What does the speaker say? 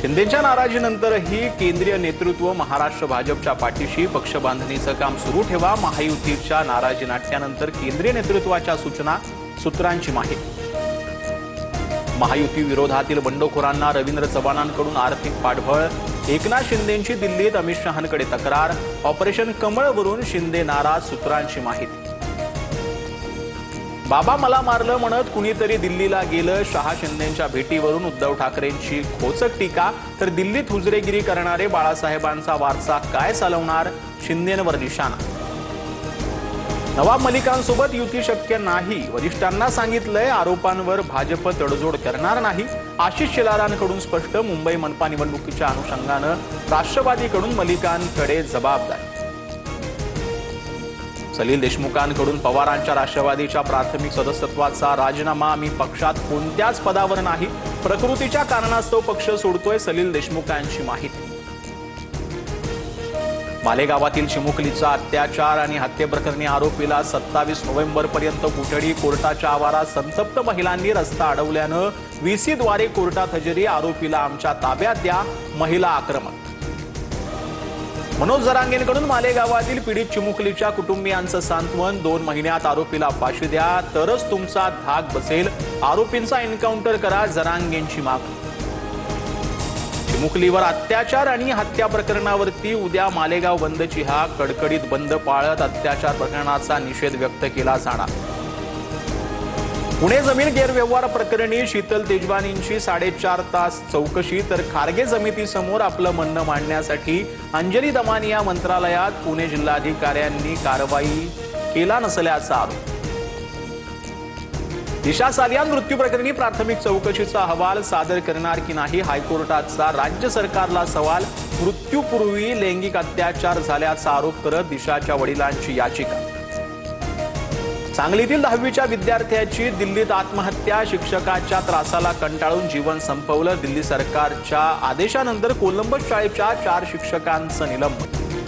शिंदेच्या नाराजीनंतरही केंद्रीय नेतृत्व महाराष्ट्र भाजपच्या पाठीशी पक्षबांधणीचं काम सुरू ठेवा। महायुतीच्या नाराजी नाट्यानंतर केंद्रीय नेतृत्वाच्या सूचना, सूत्रांची माहिती। महायुती विरोधातील बंडखोरांना रवींद्र चव्हाणांकडून आर्थिक पाठबळ। एकनाथ शिंदेंची दिल्लीत अमित शहांकडे तक्रार। ऑपरेशन कमळवरून शिंदे नाराज, सूत्रांची माहिती। बाबा मला मारलं म्हणत कुणीतरी दिल्लीला गेलं। शहा शिंदेंच्या भेटीवरून उद्धव ठाकरेंची खोचक टीका। तर दिल्लीत हुजरेगिरी करणारे बाळासाहेबांचा वारसा काय चालवणार, शिंदेंवर निशाणा। नवाब मलिकांसोबत युती शक्य नाही, वरिष्ठांना सांगितलंय। आरोपांवर भाजप तडजोड करणार नाही, आशिष शेलारांकडून स्पष्ट। मुंबई मनपा निवडणुकीच्या अनुषंगानं राष्ट्रवादीकडून मलिकांकडे जबाबदारी। सलील देशमुखांकडून पवारांच्या राष्ट्रवादीच्या प्राथमिक सदस्यत्वाचा राजीनामा। मी पक्षात कोणत्याच पदावर नाही, प्रकृतीच्या कारणास्तव पक्ष सोडतोय, सलील देशमुखांची माहिती। मालेगावातील चिमुकलीचा अत्याचार आणि हत्येप्रकरणी आरोपीला 27 नोव्हेंबरपर्यंत कोठडी। कोर्टाच्या आवारात संतप्त महिलांनी रस्ता अडवल्यानं व्हीसीद्वारे कोर्टात हजेरी। आरोपीला आमच्या ताब्यात द्या, महिला आक्रमक। मनोज जरांगेंकडून मालेगावातील पीडित चिमुकलीच्या कुटुंबियांचं सांत्वन। 2 महिन्यात आरोपीला फाशी द्या, तरच तुमचा धाक बसेल। आरोपींचा एन्काउंटर करा, जरांगेंची मागणी। चिमुकलीवर अत्याचार आणि हत्या प्रकरणावरती उद्या मालेगाव बंदची हाक। कडकडीत बंद पाळत अत्याचार प्रकरणाचा निषेध व्यक्त केला जाणार। पुणे जमीन गैरव्यवहार प्रकरणी शीतल तेजवानींची 4.5 तास चौकशी। तर खारगे समितीसमोर आपलं म्हणणं मांडण्यासाठी अंजली दमानिया मंत्रालयात। पुणे जिल्हाधिकाऱ्यांनी कारवाई केला नसल्याचा आरोप। दिशा सालियान मृत्यू प्रकरणी प्राथमिक चौकशीचा अहवाल सादर करणार की नाही, हायकोर्टाचा राज्य सरकारला सवाल। मृत्यूपूर्वी लैंगिक अत्याचार झाल्याचा आरोप करत दिशाच्या वडिलांची याचिका। सांगलीतील 10वीच्या विद्यार्थ्याची दिल्लीत आत्महत्या। शिक्षकाच्या त्रासाला कंटाळून जीवन संपवलं। दिल्ली सरकारच्या आदेशानंतर कोलंबस शाळेच्या 4 शिक्षकांचं निलंबन।